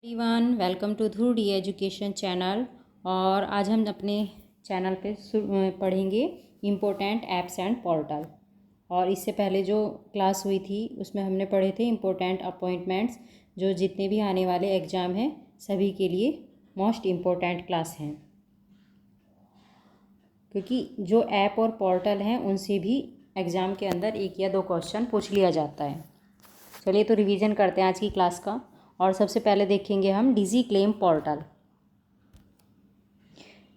Everyone welcome to Dhruv D education channel. और आज हम अपने चैनल पे पढ़ेंगे इम्पोर्टेंट ऐप्स एंड पोर्टल। और इससे पहले जो क्लास हुई थी उसमें हमने पढ़े थे इम्पोर्टेंट अपॉइंटमेंट्स, जो जितने भी आने वाले एग्ज़ाम हैं सभी के लिए मोस्ट इम्पोर्टेंट क्लास हैं, क्योंकि जो ऐप और पोर्टल हैं उनसे भी एग्ज़ाम के अंदर एक या दो क्वेश्चन पूछ लिया जाता है। चलिए तो रिवीजन करते हैं आज की क्लास का। और सबसे पहले देखेंगे हम डिजी क्लेम पोर्टल।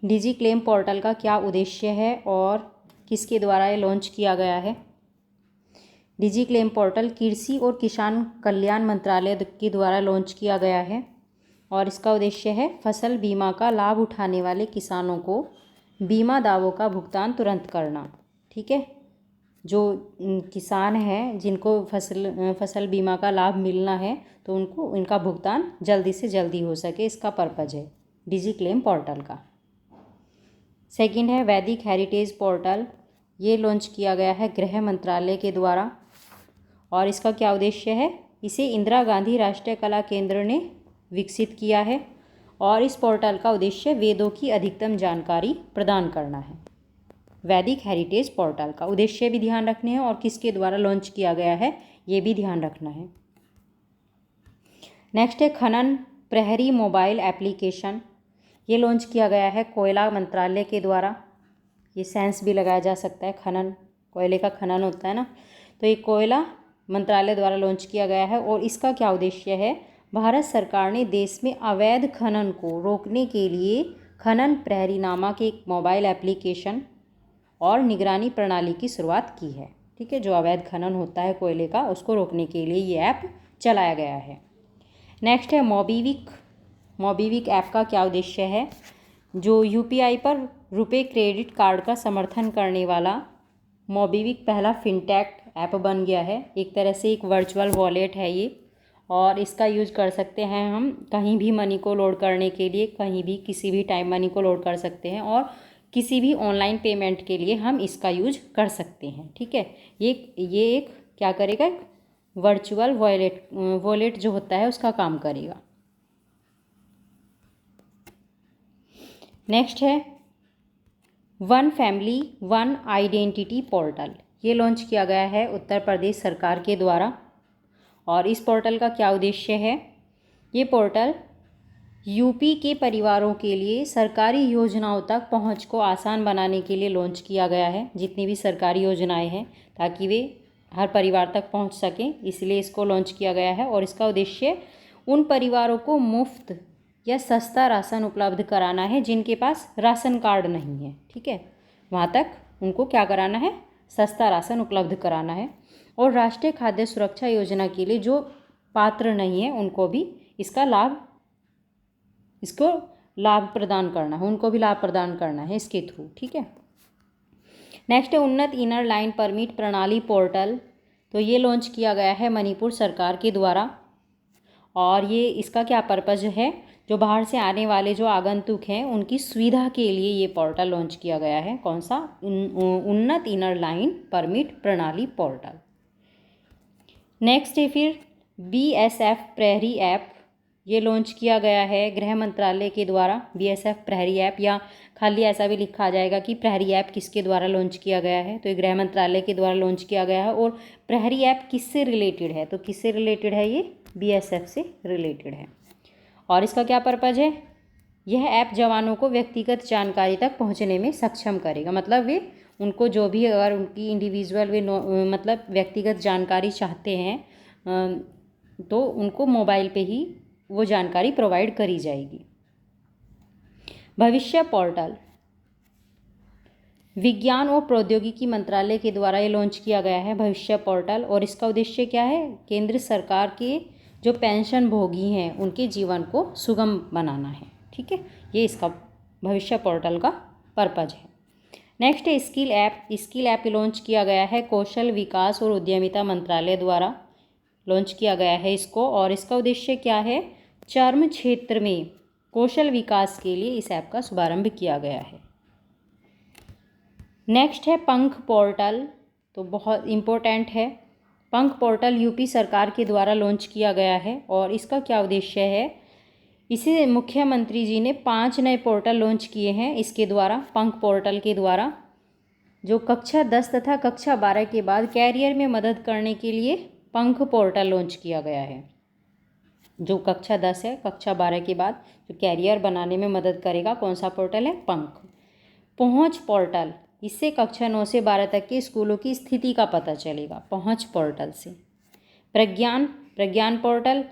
डिजी क्लेम पोर्टल का क्या उद्देश्य है और किसके द्वारा ये लॉन्च किया गया है। डिजी क्लेम पोर्टल कृषि और किसान कल्याण मंत्रालय के द्वारा लॉन्च किया गया है और इसका उद्देश्य है फसल बीमा का लाभ उठाने वाले किसानों को बीमा दावों का भुगतान तुरंत करना। ठीक है, जो किसान हैं जिनको फसल बीमा का लाभ मिलना है तो उनको इनका भुगतान जल्दी से जल्दी हो सके, इसका पर्पज़ है डिजी क्लेम पोर्टल का। सेकंड है वैदिक हेरिटेज पोर्टल। ये लॉन्च किया गया है गृह मंत्रालय के द्वारा और इसका क्या उद्देश्य है, इसे इंदिरा गांधी राष्ट्रीय कला केंद्र ने विकसित किया है और इस पोर्टल का उद्देश्य वेदों की अधिकतम जानकारी प्रदान करना है। वैदिक हेरिटेज पोर्टल का उद्देश्य भी ध्यान रखने हैं और किसके द्वारा लॉन्च किया गया है ये भी ध्यान रखना है। नेक्स्ट है खनन प्रहरी मोबाइल एप्लीकेशन। ये लॉन्च किया गया है कोयला मंत्रालय के द्वारा। ये सेंस भी लगाया जा सकता है, खनन कोयले का खनन होता है ना, तो ये कोयला मंत्रालय द्वारा लॉन्च किया गया है और इसका क्या उद्देश्य है, भारत सरकार ने देश में अवैध खनन को रोकने के लिए खनन प्रहरी नामक एक मोबाइल एप्लीकेशन और निगरानी प्रणाली की शुरुआत की है। ठीक है, जो अवैध खनन होता है कोयले का उसको रोकने के लिए ये ऐप चलाया गया है। नेक्स्ट है मोबीविक। मोबीविक ऐप का क्या उद्देश्य है, जो यूपीआई पर रुपए क्रेडिट कार्ड का समर्थन करने वाला मोबीविक पहला फिनटेक ऐप बन गया है। एक तरह से एक वर्चुअल वॉलेट है ये और इसका यूज कर सकते हैं हम कहीं भी मनी को लोड करने के लिए, कहीं भी किसी भी टाइम मनी को लोड कर सकते हैं और किसी भी ऑनलाइन पेमेंट के लिए हम इसका यूज कर सकते हैं। ठीक है, ये एक क्या करेगा, वर्चुअल वॉलेट जो होता है उसका काम करेगा। नेक्स्ट है one family one identity portal. ये लॉन्च किया गया है उत्तर प्रदेश सरकार के द्वारा और इस पोर्टल का क्या उद्देश्य है, ये पोर्टल यूपी के परिवारों के लिए सरकारी योजनाओं तक पहुंच को आसान बनाने के लिए लॉन्च किया गया है। जितनी भी सरकारी योजनाएं हैं ताकि वे हर परिवार तक पहुंच सकें, इसलिए इसको लॉन्च किया गया है और इसका उद्देश्य उन परिवारों को मुफ्त या सस्ता राशन उपलब्ध कराना है जिनके पास राशन कार्ड नहीं है। ठीक है, वहाँ तक उनको क्या कराना है, सस्ता राशन उपलब्ध कराना है। और राष्ट्रीय खाद्य सुरक्षा योजना के लिए जो पात्र नहीं है उनको भी इसको लाभ प्रदान करना है, उनको भी लाभ प्रदान करना है इसके थ्रू। ठीक है, नेक्स्ट है उन्नत इनर लाइन परमिट प्रणाली पोर्टल। तो ये लॉन्च किया गया है मणिपुर सरकार के द्वारा और ये इसका क्या पर्पज़ है, जो बाहर से आने वाले जो आगंतुक हैं उनकी सुविधा के लिए ये पोर्टल लॉन्च किया गया है। कौन सा, उन्नत इनर लाइन परमिट प्रणाली पोर्टल। नेक्स्ट है फिर बीएसएफ प्रहरी ऐप। ये लॉन्च किया गया है गृह मंत्रालय के द्वारा। बीएसएफ प्रहरी ऐप, या खाली ऐसा भी लिखा जाएगा कि प्रहरी ऐप किसके द्वारा लॉन्च किया गया है, तो ये गृह मंत्रालय के द्वारा लॉन्च किया गया है। और प्रहरी ऐप किससे रिलेटेड है, तो किससे रिलेटेड है, ये बीएसएफ से रिलेटेड है। और इसका क्या पर्पज़ है, यह ऐप जवानों को व्यक्तिगत जानकारी तक पहुँचने में सक्षम करेगा। मतलब वे उनको जो भी अगर उनकी इंडिविजुअल वे मतलब व्यक्तिगत जानकारी चाहते हैं तो उनको मोबाइल पे ही वो जानकारी प्रोवाइड करी जाएगी। भविष्य पोर्टल विज्ञान और प्रौद्योगिकी मंत्रालय के द्वारा ये लॉन्च किया गया है भविष्य पोर्टल और इसका उद्देश्य क्या है, केंद्र सरकार के जो पेंशन भोगी हैं उनके जीवन को सुगम बनाना है। ठीक है, ये इसका भविष्य पोर्टल का पर्पज़ है। नेक्स्ट है skill app. Skill app launch किया गया है कौशल विकास और उद्यमिता मंत्रालय द्वारा लॉन्च किया गया है इसको और इसका उद्देश्य क्या है, चर्म क्षेत्र में कौशल विकास के लिए इस ऐप का शुभारंभ किया गया है। नेक्स्ट है पंख पोर्टल। तो बहुत इम्पोर्टेंट है, पंख पोर्टल यूपी सरकार के द्वारा लॉन्च किया गया है और इसका क्या उद्देश्य है, इसे मुख्यमंत्री जी ने 5 नए पोर्टल लॉन्च किए हैं इसके द्वारा, पंख पोर्टल के द्वारा, जो कक्षा 10 तथा कक्षा 12 के बाद कैरियर में मदद करने के लिए पंख पोर्टल लॉन्च किया गया है। जो कक्षा 10 है, कक्षा 12 के बाद जो कैरियर बनाने में मदद करेगा, कौन सा पोर्टल है? पंख। पहुंच पोर्टल, इससे कक्षा 9 से 12 तक के स्कूलों की स्थिति का पता चलेगा, पहुंच पोर्टल से। प्रज्ञान पोर्टल,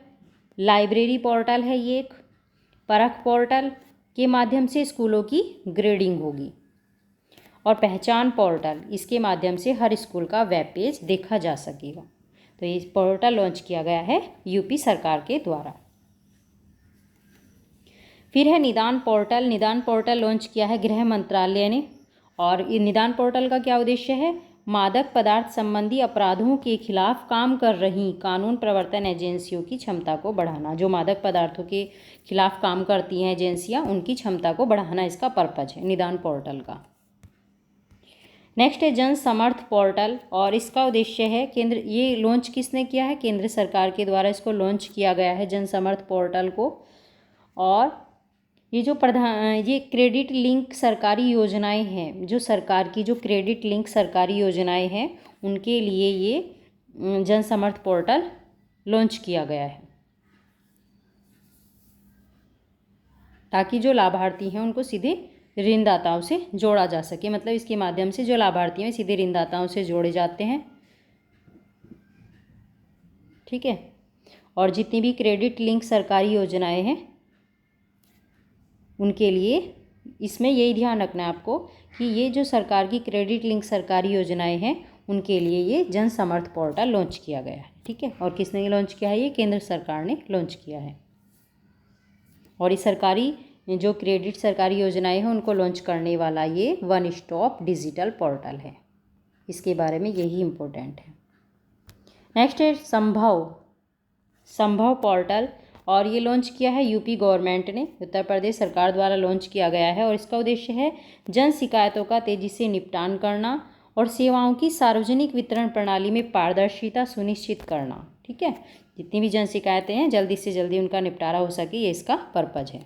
लाइब्रेरी पोर्टल है ये एक। परख पोर्टल के माध्यम से स्कूलों की ग्रेडिंग होगी। और पहचान पोर्टल, इसके माध्यम से हर स्कूल का वेब पेज देखा जा सकेगा। तो ये पोर्टल लॉन्च किया गया है यूपी सरकार के द्वारा। फिर है निदान पोर्टल। निदान पोर्टल लॉन्च किया है गृह मंत्रालय ने। और ये निदान पोर्टल का क्या उद्देश्य है? मादक पदार्थ संबंधी अपराधों के खिलाफ काम कर रही कानून प्रवर्तन एजेंसियों की क्षमता को बढ़ाना। जो मादक पदार्थों के खिलाफ काम करती हैं एजेंसियां, उनकी क्षमता को बढ़ाना इसका पर्पज है निदान पोर्टल का। नेक्स्ट है जन समर्थ पोर्टल, और इसका उद्देश्य है ये लॉन्च किसने किया है? केंद्र सरकार के द्वारा इसको लॉन्च किया गया है जन समर्थ पोर्टल को। और ये जो ये क्रेडिट लिंक सरकारी योजनाएं हैं, जो सरकार की जो क्रेडिट लिंक सरकारी योजनाएं हैं, उनके लिए ये जन समर्थ पोर्टल लॉन्च किया गया है, ताकि जो लाभार्थी हैं उनको सीधे ऋणदाताओं से जोड़ा जा सके। मतलब इसके माध्यम से जो लाभार्थी हैं सीधे ऋणदाताओं से जोड़े जाते हैं, ठीक है। और जितनी भी क्रेडिट लिंक सरकारी योजनाएं हैं उनके लिए इसमें यही ध्यान रखना है आपको कि ये जो सरकार की क्रेडिट लिंक सरकारी योजनाएं हैं उनके लिए ये जन समर्थ पोर्टल लॉन्च किया गया है, ठीक है। और किसने लॉन्च किया है? ये केंद्र सरकार ने लॉन्च किया है। और ये सरकारी जो क्रेडिट सरकारी योजनाएं हैं उनको लॉन्च करने वाला ये वन स्टॉप डिजिटल पोर्टल है। इसके बारे में यही इम्पोर्टेंट है। नेक्स्ट है संभव पोर्टल, और ये लॉन्च किया है यूपी गवर्नमेंट ने, उत्तर प्रदेश सरकार द्वारा लॉन्च किया गया है। और इसका उद्देश्य है जन शिकायतों का तेजी से निपटान करना और सेवाओं की सार्वजनिक वितरण प्रणाली में पारदर्शिता सुनिश्चित करना, ठीक है। जितनी भी जन शिकायतें हैं जल्दी से जल्दी उनका निपटारा हो सके, ये इसका पर्पज है।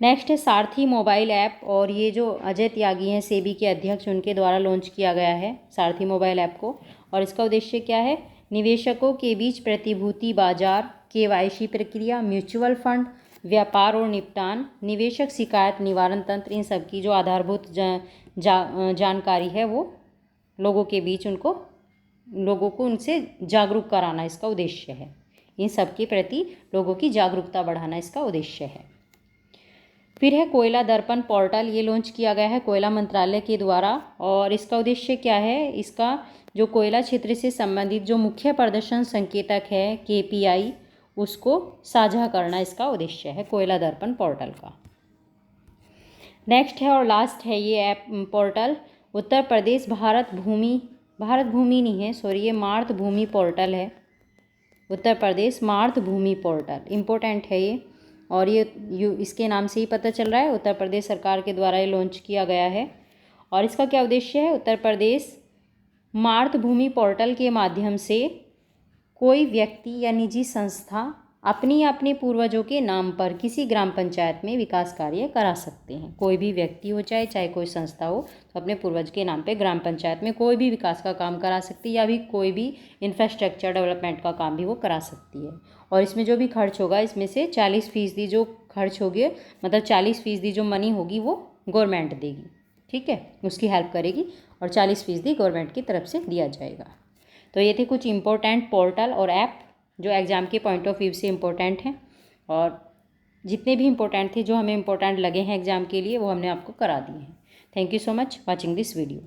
नेक्स्ट है सारथी मोबाइल ऐप, और ये जो अजय त्यागी हैं सेबी के अध्यक्ष, उनके द्वारा लॉन्च किया गया है सारथी मोबाइल ऐप को। और इसका उद्देश्य क्या है? निवेशकों के बीच प्रतिभूति बाजार, केवाईसी प्रक्रिया, म्यूचुअल फंड, व्यापार और निपटान, निवेशक शिकायत निवारण तंत्र, इन सब की जो आधारभूत जानकारी है वो लोगों के बीच लोगों को उनसे जागरूक कराना इसका उद्देश्य है। इन सब के प्रति लोगों की जागरूकता बढ़ाना इसका उद्देश्य है। फिर है कोयला दर्पण पोर्टल, ये लॉन्च किया गया है कोयला मंत्रालय के द्वारा। और इसका उद्देश्य क्या है? इसका जो कोयला क्षेत्र से संबंधित जो मुख्य प्रदर्शन संकेतक है KPI, उसको साझा करना इसका उद्देश्य है कोयला दर्पण पोर्टल का। नेक्स्ट है और लास्ट है ये ऐप पोर्टल उत्तर प्रदेश भारत भूमि नहीं है, सॉरी, ये मार्त भूमि पोर्टल है। उत्तर प्रदेश मार्त भूमि पोर्टल इम्पोर्टेंट है ये, और ये इसके नाम से ही पता चल रहा है उत्तर प्रदेश सरकार के द्वारा ये लॉन्च किया गया है। और इसका क्या उद्देश्य है? उत्तर प्रदेश मार्त भूमि पोर्टल के माध्यम से कोई व्यक्ति या निजी संस्था अपनी या अपने पूर्वजों के नाम पर किसी ग्राम पंचायत में विकास कार्य करा सकते हैं। कोई भी व्यक्ति हो चाहे कोई संस्था हो, तो अपने पूर्वज के नाम पे ग्राम पंचायत में कोई भी विकास का काम करा सकती है, या भी कोई भी इंफ्रास्ट्रक्चर डेवलपमेंट का काम भी वो करा सकती है। और इसमें जो भी खर्च होगा, इसमें से 40% जो खर्च होगी, मतलब 40% जो मनी होगी वो गवर्नमेंट देगी, ठीक है, उसकी हेल्प करेगी, और 40% गवर्नमेंट की तरफ से दिया जाएगा। तो ये थे कुछ इम्पोर्टेंट पोर्टल और ऐप जो एग्ज़ाम के पॉइंट ऑफ व्यू से इम्पोर्टेंट हैं, और जितने भी इम्पोर्टेंट थे जो हमें इम्पोर्टेंट लगे हैं एग्ज़ाम के लिए, वो हमने आपको करा दिए हैं। Thank you so much watching this video.